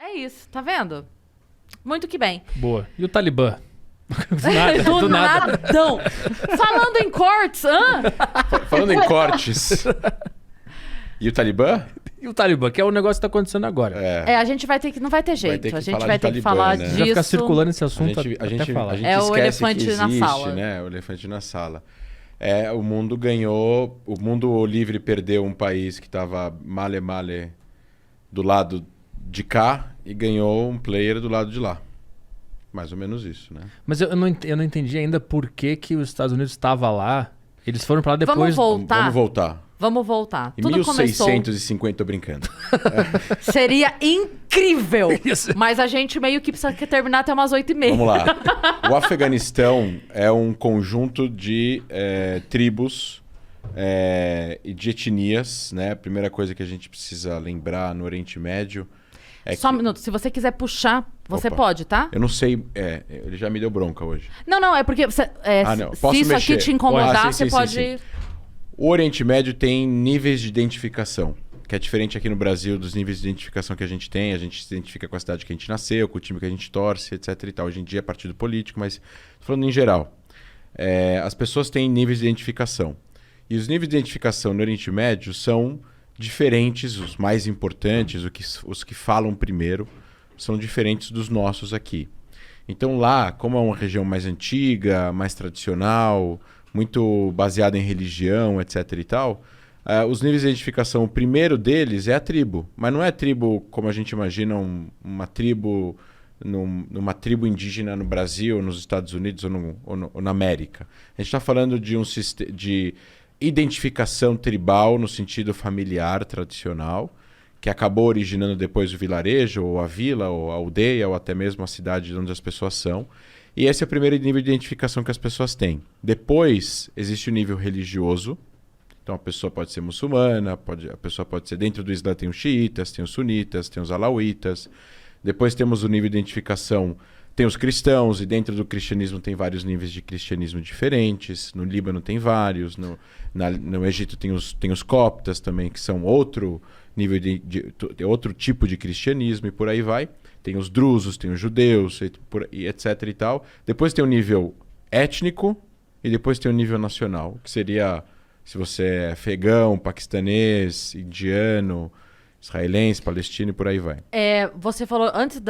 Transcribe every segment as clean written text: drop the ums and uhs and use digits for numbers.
É isso, tá vendo? Muito que bem. Boa. E o Talibã? Do nadão. Falando em cortes, Falando em cortes. E o Talibã? E o Talibã, que é o negócio que tá acontecendo agora. a gente vai ter que... Não vai ter jeito. ter que a gente falar vai de ter que Talibã, falar né? disso. Vai ficar circulando esse assunto A gente É o esquece elefante que na existe, sala. né? O elefante na sala. O mundo ganhou... O mundo livre perdeu um país que estava male do lado de cá e ganhou um player do lado de lá. Mais ou menos isso, né? Mas eu não entendi ainda por que os Estados Unidos estavam lá. Eles foram pra lá depois... Vamos voltar. Vamos voltar. Em Tudo 1650, começou... tô brincando. Seria incrível. Mas a gente meio que precisa terminar até umas 8h30. Vamos lá. O Afeganistão é um conjunto de tribos e de etnias, né? A primeira coisa que a gente precisa lembrar no Oriente Médio é Só que... um minuto. Se você quiser puxar, você Opa. pode, tá? Eu não sei... ele já me deu bronca hoje. Não, é porque você, não. se Posso isso mexer? aqui te incomodar, Sim, você pode... Sim. O Oriente Médio tem níveis de identificação, que é diferente aqui no Brasil dos níveis de identificação que a gente tem. A gente se identifica com a cidade que a gente nasceu, com o time que a gente torce, etc. e tal. Hoje em dia é partido político, mas falando em geral, as pessoas têm níveis de identificação. E os níveis de identificação no Oriente Médio são diferentes, os mais importantes, os que falam primeiro, são diferentes dos nossos aqui. Então lá, como é uma região mais antiga, mais tradicional, muito baseada em religião, etc. e tal, os níveis de identificação, o primeiro deles é a tribo. Mas não é tribo como a gente imagina, uma tribo numa tribo indígena no Brasil, nos Estados Unidos ou na América. A gente está falando de um sistema de identificação tribal no sentido familiar, tradicional, que acabou originando depois o vilarejo, ou a vila, ou a aldeia, ou até mesmo a cidade onde as pessoas são. E esse é o primeiro nível de identificação que as pessoas têm. Depois, existe o nível religioso. Então, a pessoa pode ser muçulmana, a pessoa pode ser... Dentro do Islã tem os xiitas, tem os sunitas, tem os alauítas. Depois temos o nível de identificação... Tem os cristãos, e dentro do cristianismo tem vários níveis de cristianismo diferentes. No Líbano tem vários. No Egito tem os coptas também, que são outro nível outro tipo de cristianismo, e por aí vai. Tem os drusos, tem os judeus, e etc. e tal. Depois tem o nível étnico e depois tem o nível nacional, que seria se você é afegão, paquistanês, indiano, israelense, palestino e por aí vai. Você falou, antes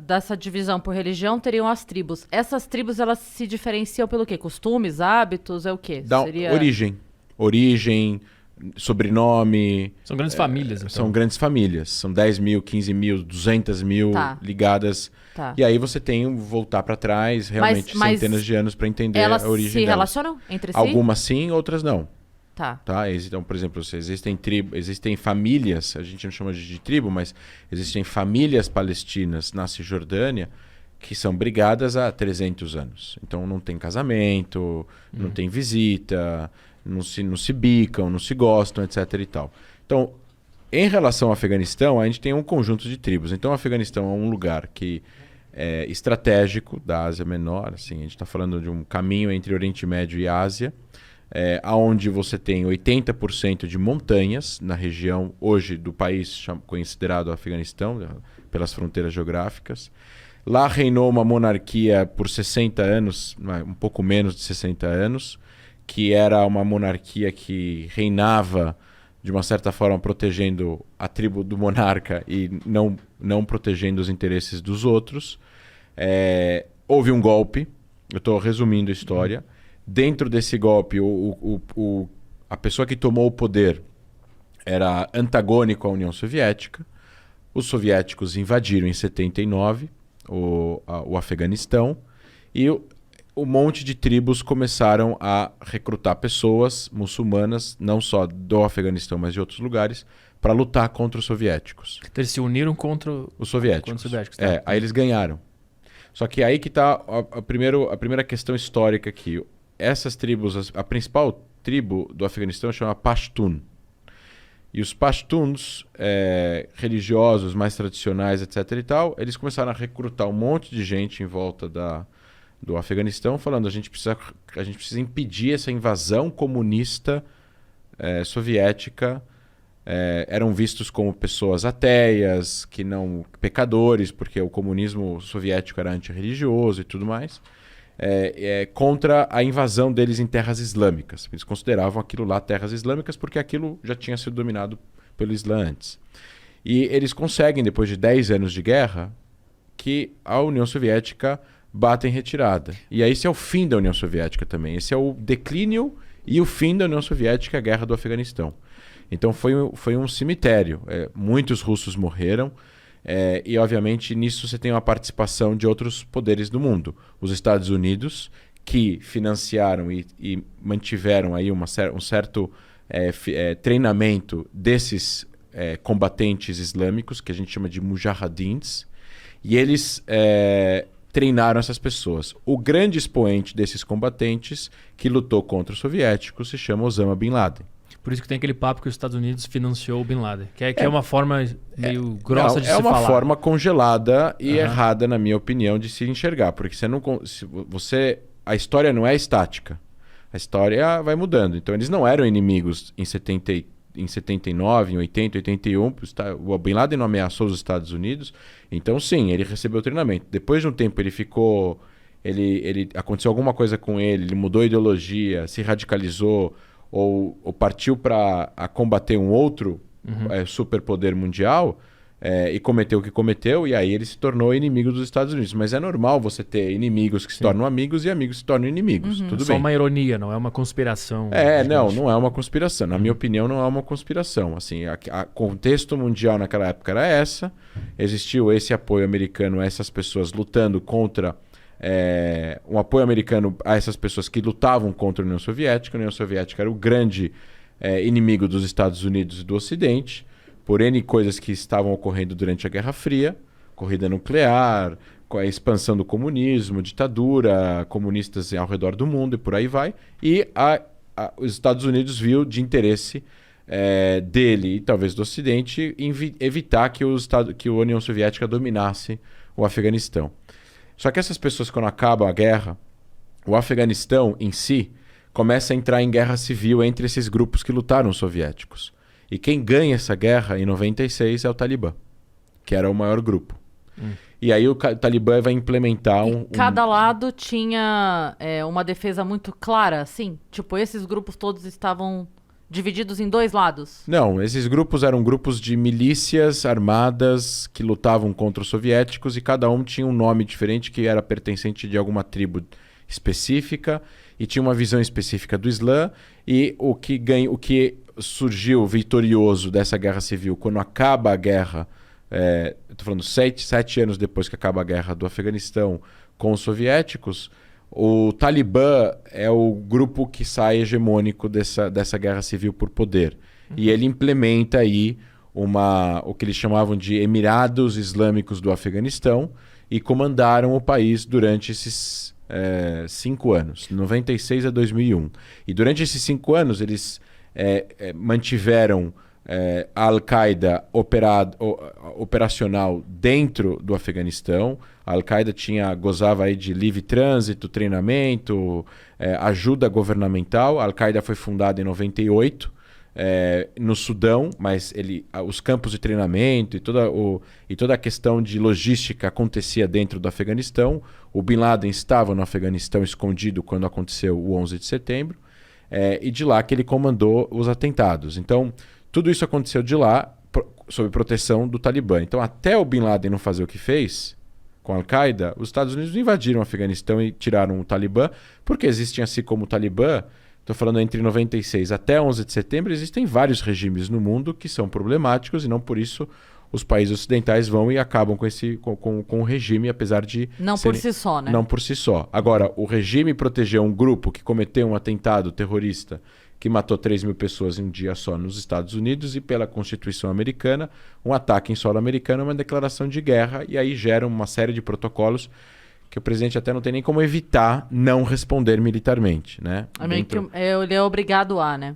dessa divisão por religião, teriam as tribos. Essas tribos, elas se diferenciam pelo quê? Costumes, hábitos, é o quê? Seria... Origem, sobrenome... São grandes famílias, então. São grandes famílias. São 10 mil, 15 mil, 200 mil ligadas. Tá. E aí você tem voltar para trás, realmente, centenas de anos para entender a origem delas. Elas se relacionam entre si? Algumas sim, outras não. Tá. Então, por exemplo, existem famílias, a gente não chama de tribo, mas existem famílias palestinas na Cisjordânia que são brigadas há 300 anos. Então não tem casamento, não tem visita, não se bicam, não se gostam, etc. e tal. Então, em relação ao Afeganistão, a gente tem um conjunto de tribos. Então, o Afeganistão é um lugar que é estratégico da Ásia Menor. Assim, a gente está falando de um caminho entre Oriente Médio e Ásia, onde você tem 80% de montanhas na região hoje do país considerado Afeganistão, pelas fronteiras geográficas. Lá reinou uma monarquia por 60 anos, um pouco menos de 60 anos, que era uma monarquia que reinava, de uma certa forma, protegendo a tribo do monarca e não protegendo os interesses dos outros. Houve um golpe, eu estou resumindo a história. Dentro desse golpe, a pessoa que tomou o poder era antagônico à União Soviética. Os soviéticos invadiram em 79 o Afeganistão e um monte de tribos começaram a recrutar pessoas muçulmanas, não só do Afeganistão, mas de outros lugares, para lutar contra os soviéticos. Então, eles se uniram contra os soviéticos. Contra os soviéticos, tá? Aí eles ganharam. Só que aí que está a primeira questão histórica aqui. Essas tribos, a principal tribo do Afeganistão chama Pashtun. E os Pashtuns, religiosos, mais tradicionais, etc. e tal, eles começaram a recrutar um monte de gente em volta do Afeganistão, falando a gente precisa impedir essa invasão comunista soviética eram vistos como pessoas ateias, que não pecadores, porque o comunismo soviético era antirreligioso e tudo mais, contra a invasão deles em terras islâmicas. Eles consideravam aquilo lá terras islâmicas porque aquilo já tinha sido dominado pelo Islã antes. E eles conseguem, depois de 10 anos de guerra, que a União Soviética bata em retirada. E aí esse é o fim da União Soviética também. Esse é o declínio e o fim da União Soviética, a Guerra do Afeganistão. Então foi um cemitério. Muitos russos morreram. E, obviamente, nisso você tem uma participação de outros poderes do mundo. Os Estados Unidos, que financiaram e mantiveram aí um certo treinamento desses combatentes islâmicos, que a gente chama de mujahidins, e eles treinaram essas pessoas. O grande expoente desses combatentes que lutou contra os soviéticos se chama Osama Bin Laden. Por isso que tem aquele papo que os Estados Unidos financiou o Bin Laden. Que é uma forma meio grossa de se falar. É uma forma congelada e errada, na minha opinião, de se enxergar. Porque a história não é estática. A história vai mudando. Então, eles não eram inimigos em 79, em 80, 81. O Bin Laden não ameaçou os Estados Unidos. Então, sim, ele recebeu treinamento. Depois de um tempo, ele ficou... aconteceu alguma coisa com ele mudou a ideologia, se radicalizou... ou partiu para combater um outro superpoder mundial e cometeu o que cometeu, e aí ele se tornou inimigo dos Estados Unidos. Mas é normal você ter inimigos que se tornam amigos e amigos que se tornam inimigos. Tudo Só bem. uma ironia, não é uma conspiração. Não é uma conspiração. Na minha opinião, não é uma conspiração. Assim, o contexto mundial naquela época era essa. Existiu esse apoio americano a essas pessoas lutando contra... um apoio americano a essas pessoas que lutavam contra a União Soviética. A União Soviética era o grande inimigo dos Estados Unidos e do Ocidente, por N coisas que estavam ocorrendo durante a Guerra Fria, corrida nuclear, com a expansão do comunismo, ditadura, comunistas ao redor do mundo e por aí vai. E os Estados Unidos viu de interesse dele e talvez do Ocidente evitar que a União Soviética dominasse o Afeganistão. Só que essas pessoas, quando acabam a guerra, o Afeganistão em si começa a entrar em guerra civil entre esses grupos que lutaram os soviéticos. E quem ganha essa guerra em 96 é o Talibã, que era o maior grupo. E aí o Talibã vai implementar Cada lado tinha uma defesa muito clara, assim? Tipo, esses grupos todos estavam divididos em dois lados? Não, esses grupos eram grupos de milícias armadas que lutavam contra os soviéticos e cada um tinha um nome diferente que era pertencente de alguma tribo específica e tinha uma visão específica do Islã. E o que surgiu vitorioso dessa guerra civil, quando acaba a guerra, estou falando 7 anos depois que acaba a guerra do Afeganistão com os soviéticos, o Talibã é o grupo que sai hegemônico dessa guerra civil por poder. E ele implementa aí o que eles chamavam de Emirados Islâmicos do Afeganistão e comandaram o país durante esses 5 anos, de 96 a 2001. E durante esses 5 anos eles mantiveram a Al-Qaeda operacional dentro do Afeganistão. A Al-Qaeda gozava aí de livre trânsito, treinamento, ajuda governamental. A Al-Qaeda foi fundada em 98 no Sudão, mas os campos de treinamento e toda a questão de logística acontecia dentro do Afeganistão. O Bin Laden estava no Afeganistão escondido quando aconteceu o 11 de setembro. E de lá que ele comandou os atentados. Então, tudo isso aconteceu de lá, sob proteção do Talibã. Então, até o Bin Laden não fazer o que fez com a Al-Qaeda, os Estados Unidos invadiram o Afeganistão e tiraram o Talibã, porque existem, assim como o Talibã, estou falando entre 96 até 11 de setembro, existem vários regimes no mundo que são problemáticos e não por isso os países ocidentais vão e acabam com o regime, apesar de... Por si só, né? Não por si só. Agora, o regime protegeu um grupo que cometeu um atentado terrorista que matou 3 mil pessoas em um dia só nos Estados Unidos e pela Constituição americana, um ataque em solo americano é uma declaração de guerra e aí gera uma série de protocolos que o presidente até não tem nem como evitar não responder militarmente, né? Ele é obrigado a, né?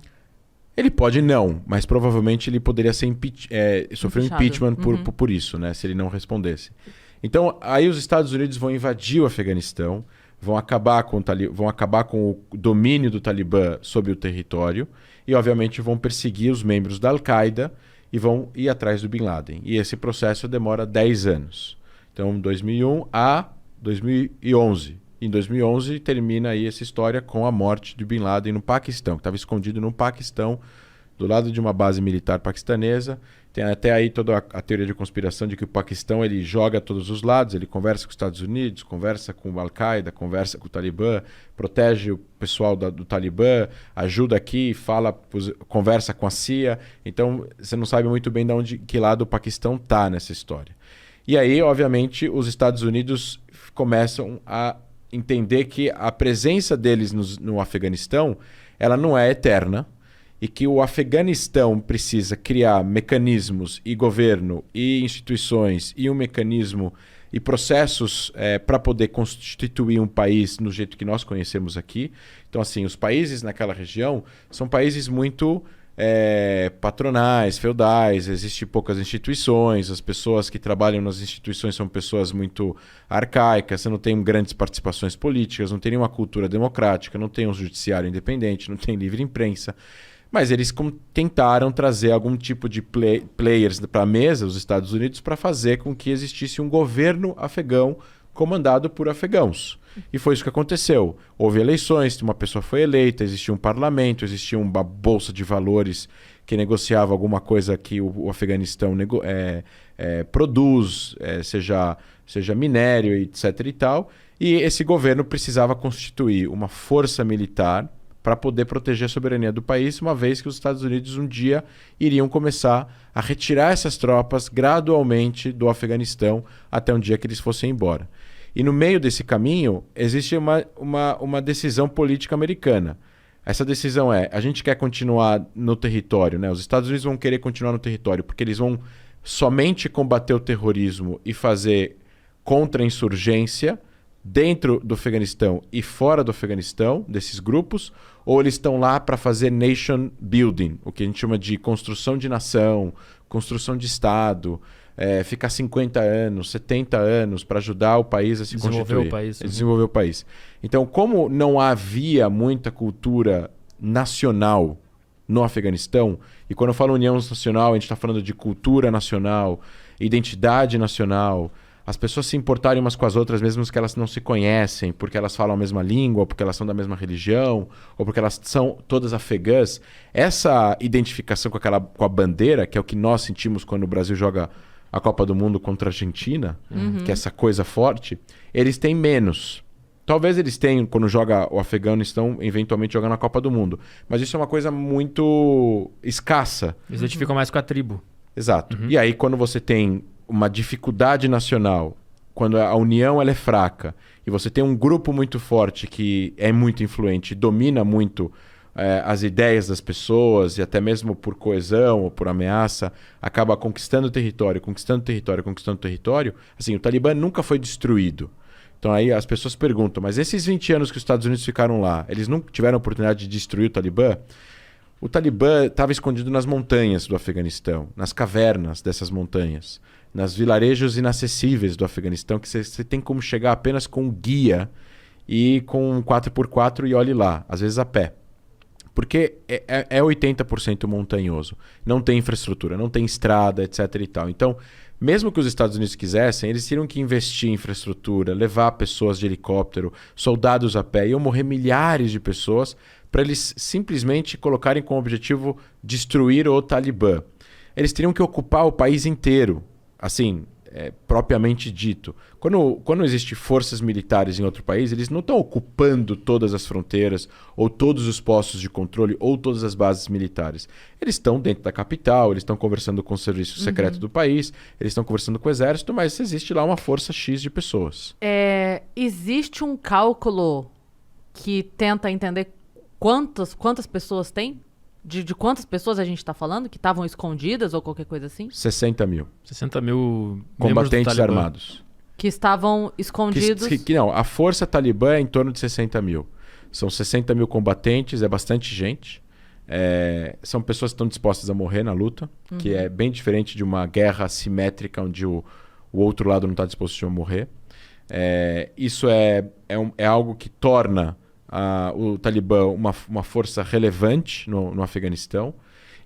Ele pode não, mas provavelmente ele poderia ser sofrer um impeachment por isso, né? Se ele não respondesse. Então, aí os Estados Unidos vão invadir o Afeganistão, vão acabar com o domínio do Talibã sobre o território e, obviamente, vão perseguir os membros da Al-Qaeda e vão ir atrás do Bin Laden. E esse processo demora 10 anos. Então, 2001 a 2011. Em 2011 termina aí essa história com a morte de Bin Laden no Paquistão, que estava escondido no Paquistão, do lado de uma base militar paquistanesa. Tem até aí toda a teoria de conspiração de que o Paquistão ele joga a todos os lados, ele conversa com os Estados Unidos, conversa com o Al-Qaeda, conversa com o Talibã, protege o pessoal do Talibã, ajuda aqui, conversa com a CIA. Então você não sabe muito bem que lado o Paquistão está nessa história. E aí, obviamente, os Estados Unidos começam a entender que a presença deles no Afeganistão ela não é eterna, e que o Afeganistão precisa criar mecanismos e governo e instituições e um mecanismo e processos para poder constituir um país no jeito que nós conhecemos aqui. Então, assim, os países naquela região são países muito patronais, feudais, existem poucas instituições, as pessoas que trabalham nas instituições são pessoas muito arcaicas, você não tem grandes participações políticas, não tem nenhuma cultura democrática, não tem um judiciário independente, não tem livre imprensa. Mas eles tentaram trazer algum tipo de players para a mesa, os Estados Unidos, para fazer com que existisse um governo afegão comandado por afegãos. E foi isso que aconteceu. Houve eleições, uma pessoa foi eleita, existia um parlamento, existia uma bolsa de valores que negociava alguma coisa que o Afeganistão produz, seja minério, etc. e tal. E esse governo precisava constituir uma força militar para poder proteger a soberania do país, uma vez que os Estados Unidos um dia iriam começar a retirar essas tropas gradualmente do Afeganistão até um dia que eles fossem embora. E no meio desse caminho existe uma decisão política americana. Essa decisão a gente quer continuar no território, né? Os Estados Unidos vão querer continuar no território porque eles vão somente combater o terrorismo e fazer contra-insurgência dentro do Afeganistão e fora do Afeganistão, desses grupos, ou eles estão lá para fazer nation building, o que a gente chama de construção de nação, construção de Estado, ficar 50 anos, 70 anos para ajudar o país a se constituir. Desenvolver o país. Então, como não havia muita cultura nacional no Afeganistão, e quando eu falo união nacional, a gente está falando de cultura nacional, identidade nacional, as pessoas se importarem umas com as outras, mesmo que elas não se conhecem, porque elas falam a mesma língua, ou porque elas são da mesma religião, ou porque elas são todas afegãs. Essa identificação com a bandeira, que é o que nós sentimos quando o Brasil joga a Copa do Mundo contra a Argentina, que é essa coisa forte, eles têm menos. Talvez eles tenham, quando joga o Afeganistão, eventualmente jogando a Copa do Mundo. Mas isso é uma coisa muito escassa. Eles identificam mais com a tribo. Exato. E aí, quando você tem uma dificuldade nacional, quando a união ela é fraca e você tem um grupo muito forte que é muito influente, domina muito as ideias das pessoas e até mesmo por coesão ou por ameaça, acaba conquistando território, assim, o Talibã nunca foi destruído. Então aí as pessoas perguntam, mas esses 20 anos que os Estados Unidos ficaram lá, eles não tiveram a oportunidade de destruir o Talibã? O Talibã estava escondido nas montanhas do Afeganistão, nas cavernas dessas montanhas, nas vilarejos inacessíveis do Afeganistão, que você tem como chegar apenas com guia e com um 4x4 e olhe lá, às vezes a pé. Porque é 80% montanhoso. Não tem infraestrutura, não tem estrada, etc. e tal. Então, mesmo que os Estados Unidos quisessem, eles teriam que investir em infraestrutura, levar pessoas de helicóptero, soldados a pé. Iam morrer milhares de pessoas para eles simplesmente colocarem como objetivo destruir o Talibã. Eles teriam que ocupar o país inteiro, assim, propriamente dito. Quando existem forças militares em outro país, eles não estão ocupando todas as fronteiras, ou todos os postos de controle, ou todas as bases militares. Eles estão dentro da capital, eles estão conversando com o serviço secreto do país, eles estão conversando com o exército, mas existe lá uma força X de pessoas. Existe um cálculo que tenta entender quantas pessoas tem? De quantas pessoas a gente está falando que estavam escondidas ou qualquer coisa assim? 60 mil. 60 mil combatentes armados. Que estavam escondidos. Não, a força talibã é em torno de 60 mil. São 60 mil combatentes, é bastante gente. São pessoas que estão dispostas a morrer na luta, que é bem diferente de uma guerra assimétrica onde o outro lado não está disposto a morrer. Isso é algo que torna o Talibã uma força relevante no Afeganistão.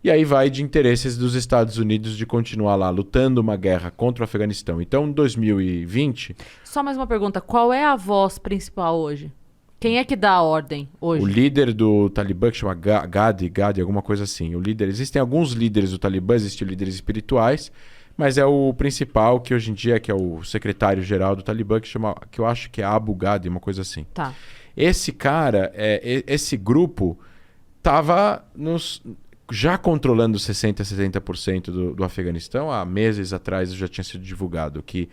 E aí vai de interesses dos Estados Unidos de continuar lá lutando uma guerra contra o Afeganistão. Então, em 2020... Só mais uma pergunta. Qual é a voz principal hoje? Quem é que dá a ordem hoje? O líder do Talibã, que chama Gadi, alguma coisa assim. Existem alguns líderes do Talibã, existem líderes espirituais, mas é o principal, que hoje em dia que é o secretário-geral do Talibã, que eu acho que é Abu Ghadi, uma coisa assim. Tá. Esse cara, esse grupo, estava já controlando 60%, 70% do Afeganistão. Há meses atrás já tinha sido divulgado que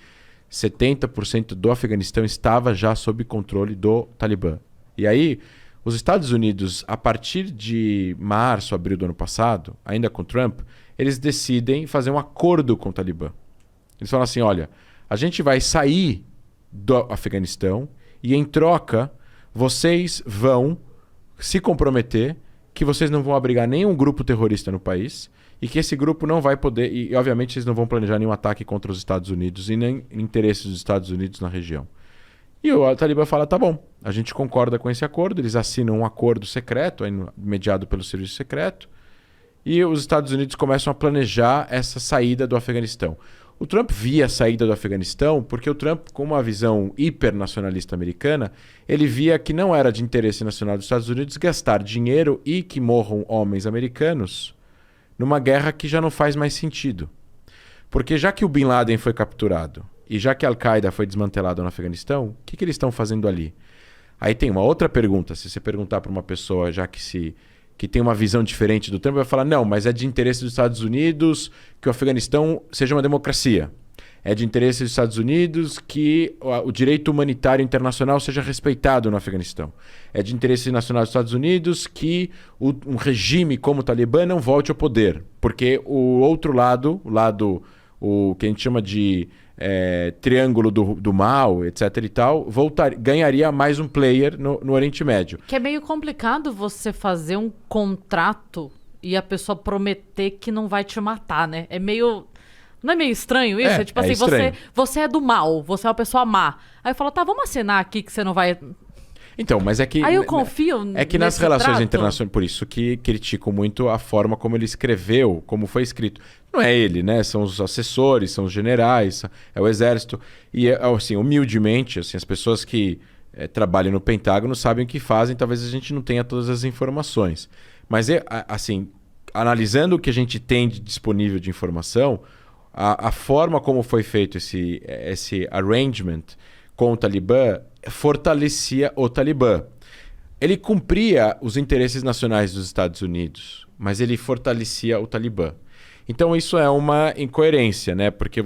70% do Afeganistão estava já sob controle do Talibã. E aí, os Estados Unidos, a partir de março, abril do ano passado, ainda com Trump, eles decidem fazer um acordo com o Talibã. Eles falam assim, olha, a gente vai sair do Afeganistão e, em troca, vocês vão se comprometer que vocês não vão abrigar nenhum grupo terrorista no país e que esse grupo não vai poder... E, obviamente, eles não vão planejar nenhum ataque contra os Estados Unidos e nem interesses dos Estados Unidos na região. E o Talibã fala, tá bom, a gente concorda com esse acordo, eles assinam um acordo secreto, mediado pelo serviço secreto, e os Estados Unidos começam a planejar essa saída do Afeganistão. O Trump via a saída do Afeganistão porque o Trump, com uma visão hipernacionalista americana, ele via que não era de interesse nacional dos Estados Unidos gastar dinheiro e que morram homens americanos numa guerra que já não faz mais sentido. Porque já que o Bin Laden foi capturado e já que a Al-Qaeda foi desmantelada no Afeganistão, o que eles estão fazendo ali? Aí tem uma outra pergunta. Se você perguntar para uma pessoa que tem uma visão diferente do Trump, vai falar, não, mas é de interesse dos Estados Unidos que o Afeganistão seja uma democracia. É de interesse dos Estados Unidos que o direito humanitário internacional seja respeitado no Afeganistão. É de interesse nacional dos Estados Unidos que um regime como o Talibã não volte ao poder. Porque o outro lado, o que a gente chama de triângulo do mal, etc. e tal, ganharia mais um player no Oriente Médio. Que é meio complicado você fazer um contrato e a pessoa prometer que não vai te matar, né? Não é meio estranho isso? É tipo assim, você é do mal, você é uma pessoa má. Aí eu falo, tá, vamos assinar aqui que você não vai... Então, mas é que... Aí eu confio É que nas relações internacionais, por isso que critico muito a forma como ele escreveu, como foi escrito. Não é ele, né? São os assessores, são os generais, é o exército. E, assim, humildemente, assim, as pessoas que trabalham no Pentágono sabem o que fazem, talvez a gente não tenha todas as informações. Mas, assim, analisando o que a gente tem disponível de informação, a forma como foi feito esse arrangement com o Talibã fortalecia o Talibã. Ele cumpria os interesses nacionais dos Estados Unidos, mas ele fortalecia o Talibã. Então isso é uma incoerência, né? Porque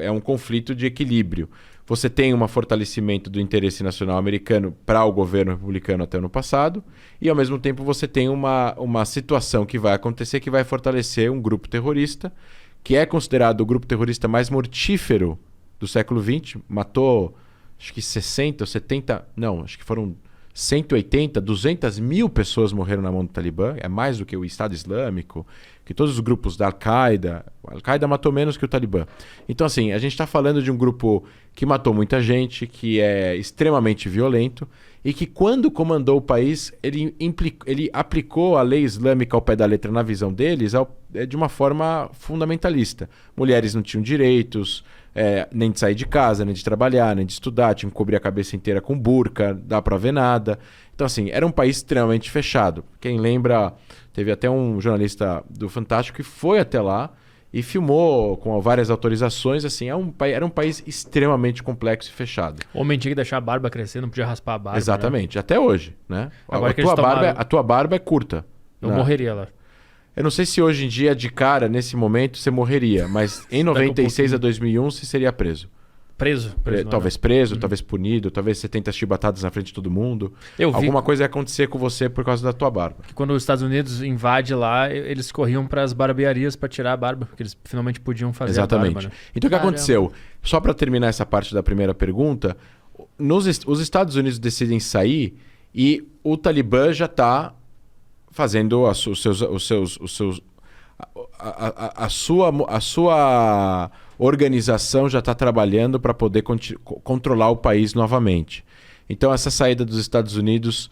é um conflito de equilíbrio. Você tem um fortalecimento do interesse nacional americano para o governo republicano até o ano passado, e ao mesmo tempo você tem uma situação que vai acontecer que vai fortalecer um grupo terrorista, que é considerado o grupo terrorista mais mortífero do século XX, matou acho que 60 ou 70, não, acho que foram 180, 200 mil pessoas morreram na mão do Talibã, é mais do que o Estado Islâmico, que todos os grupos da Al-Qaeda. A Al-Qaeda matou menos que o Talibã. Então, assim, a gente está falando de um grupo que matou muita gente, que é extremamente violento e que, quando comandou o país, ele aplicou a lei islâmica ao pé da letra, na visão deles, de uma forma fundamentalista. Mulheres não tinham direitos, nem de sair de casa, nem de trabalhar, nem de estudar, tinham que cobrir a cabeça inteira com burca, dá pra ver nada. Então, assim, era um país extremamente fechado. Quem lembra, teve até um jornalista do Fantástico que foi até lá e filmou com várias autorizações. Assim, era um país extremamente complexo e fechado. O homem tinha que deixar a barba crescer, não podia raspar a barba. Exatamente, né? Até hoje, né? Agora A tua barba é curta. Eu morreria lá. Eu não sei se hoje em dia, de cara, nesse momento, você morreria, mas em 96 a 2001 você seria preso. Preso talvez preso, talvez punido, talvez você tenta chibatadas na frente de todo mundo. Alguma coisa ia acontecer com você por causa da tua barba. Que quando os Estados Unidos invade lá, eles corriam para as barbearias para tirar a barba, porque eles finalmente podiam fazer Exatamente. a barba. Né? Então o que aconteceu? Só para terminar essa parte da primeira pergunta, os Estados Unidos decidem sair e o Talibã já está fazendo a sua organização, já está trabalhando para poder controlar o país novamente. Então essa saída dos Estados Unidos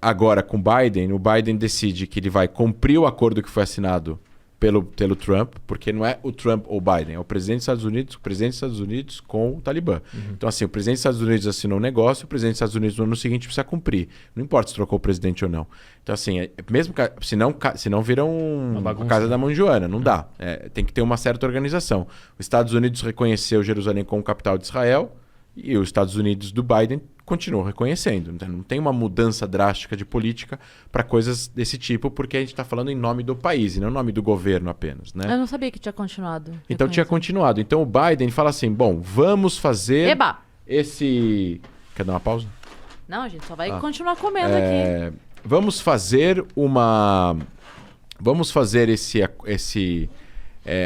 agora com o Biden decide que ele vai cumprir o acordo que foi assinado pelo Trump, porque não é o Trump ou o Biden, é o presidente dos Estados Unidos com o Talibã. Então, assim, o presidente dos Estados Unidos assinou um negócio, o presidente dos Estados Unidos no ano seguinte precisa cumprir. Não importa se trocou o presidente ou não. Então, assim, mesmo senão vira uma casa da mão Joana, não dá. Tem que ter uma certa organização. Os Estados Unidos reconheceu Jerusalém como capital de Israel e os Estados Unidos do Biden continuam reconhecendo. Não tem uma mudança drástica de política para coisas desse tipo, porque a gente está falando em nome do país e não em nome do governo apenas, né? Eu não sabia que tinha continuado. Então tinha continuado. Então o Biden fala assim, bom, vamos fazer esse... Quer dar uma pausa? Não, a gente só vai continuar comendo aqui. Vamos fazer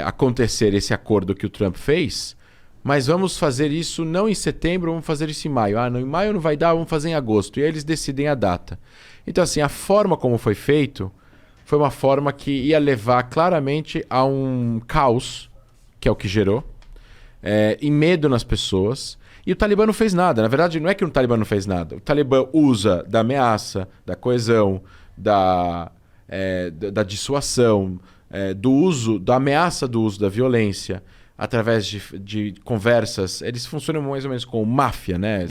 acontecer esse acordo que o Trump fez, mas vamos fazer isso não em setembro, vamos fazer isso em maio. Em maio não vai dar, vamos fazer em agosto. E aí eles decidem a data. Então, assim, a forma como foi feito foi uma forma que ia levar claramente a um caos, que é o que gerou, e medo nas pessoas. E o Talibã não fez nada. Na verdade, não é que o Talibã não fez nada. O Talibã usa da ameaça, da coesão, da dissuasão, da ameaça do uso da violência, através de conversas. Eles funcionam mais ou menos como máfia, né?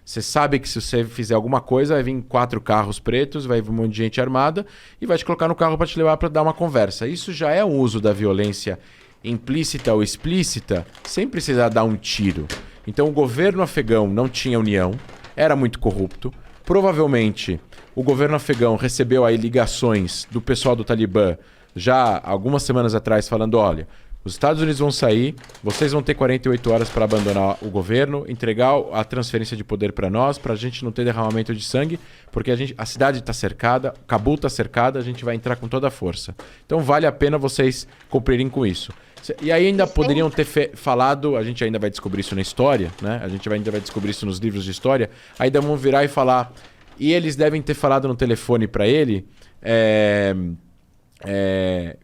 Você sabe que se você fizer alguma coisa, vai vir 4 carros pretos, vai vir um monte de gente armada e vai te colocar no carro para te levar para dar uma conversa. Isso já é um uso da violência implícita ou explícita, sem precisar dar um tiro. Então o governo afegão não tinha união, era muito corrupto. Provavelmente o governo afegão recebeu aí ligações do pessoal do Talibã já algumas semanas atrás falando, olha, os Estados Unidos vão sair, vocês vão ter 48 horas para abandonar o governo, entregar a transferência de poder para nós, para a gente não ter derramamento de sangue, porque a cidade está cercada, Cabul está cercada, a gente vai entrar com toda a força. Então vale a pena vocês cumprirem com isso. E aí ainda poderiam ter falado, a gente ainda vai descobrir isso na história, né? A gente ainda vai descobrir isso nos livros de história, ainda vão virar e falar, e eles devem ter falado no telefone para ele,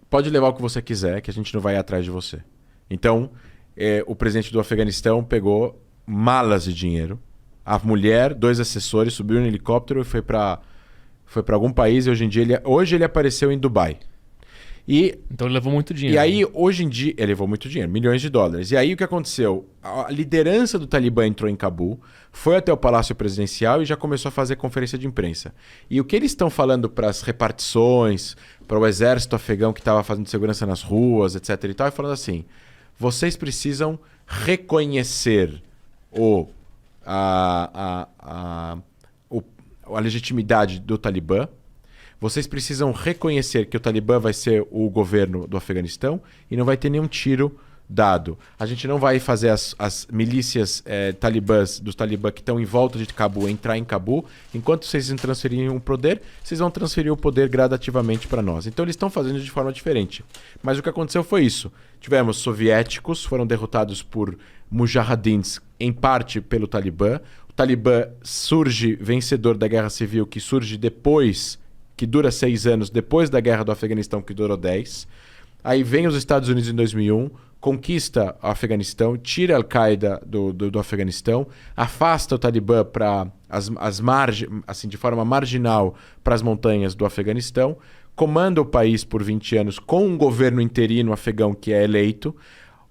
pode levar o que você quiser, que a gente não vai ir atrás de você. Então, o presidente do Afeganistão pegou malas de dinheiro, a mulher, 2 assessores, subiu no helicóptero e foi para algum país e hoje ele apareceu em Dubai. Então ele levou muito dinheiro. E aí, hoje em dia, ele levou muito dinheiro, milhões de dólares. E aí o que aconteceu? A liderança do Talibã entrou em Cabul, foi até o Palácio Presidencial e já começou a fazer conferência de imprensa. E o que eles estão falando para as repartições, para o exército afegão que estava fazendo segurança nas ruas, etc. e tal, é falando assim, vocês precisam reconhecer a legitimidade do Talibã. Vocês precisam reconhecer que o Talibã vai ser o governo do Afeganistão e não vai ter nenhum tiro dado. A gente não vai fazer as milícias dos Talibã que estão em volta de Cabul entrar em Cabul. Enquanto vocês não transferirem o poder, vocês vão transferir o poder gradativamente para nós. Então eles estão fazendo de forma diferente. Mas o que aconteceu foi isso. Tivemos soviéticos, foram derrotados por mujahidins, em parte pelo Talibã. O Talibã surge vencedor da guerra civil, que surge depois, que dura 6 anos, depois da guerra do Afeganistão, que durou 10. Aí vem os Estados Unidos em 2001, conquista o Afeganistão, tira a Al-Qaeda do Afeganistão, afasta o Talibã para as margens, assim, de forma marginal, para as montanhas do Afeganistão, comanda o país por 20 anos com um governo interino afegão que é eleito.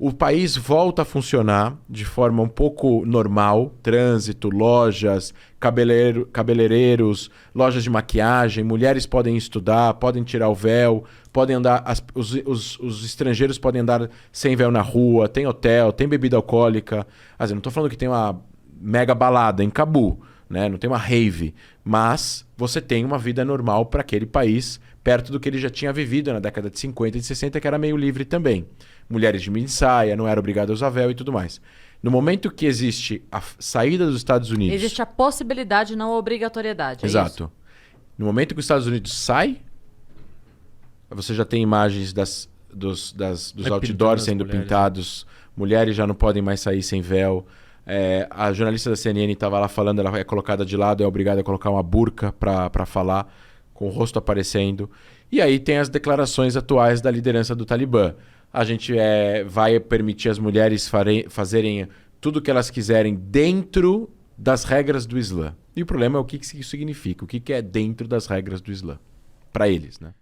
O país volta a funcionar de forma um pouco normal, trânsito, lojas, cabeleireiros, lojas de maquiagem, mulheres podem estudar, podem tirar o véu, podem andar, os estrangeiros podem andar sem véu na rua, tem hotel, tem bebida alcoólica. Assim, não estou falando que tem uma mega balada em Cabul, né? Não tem uma rave, mas você tem uma vida normal para aquele país, perto do que ele já tinha vivido na década de 50 e de 60, que era meio livre também. Mulheres de mini saia, não era obrigado a usar véu e tudo mais. No momento que existe a saída dos Estados Unidos... Existe a possibilidade, não a obrigatoriedade. Exato. Isso? No momento que os Estados Unidos sai, você já tem imagens dos outdoors sendo pintados. Mulheres já não podem mais sair sem véu. A jornalista da CNN estava lá falando, ela é colocada de lado, é obrigada a colocar uma burca para falar, com o rosto aparecendo. E aí tem as declarações atuais da liderança do Talibã. A gente vai permitir as mulheres fazerem tudo o que elas quiserem dentro das regras do Islã. E o problema é o que isso significa, o que é dentro das regras do Islã. Para eles, né?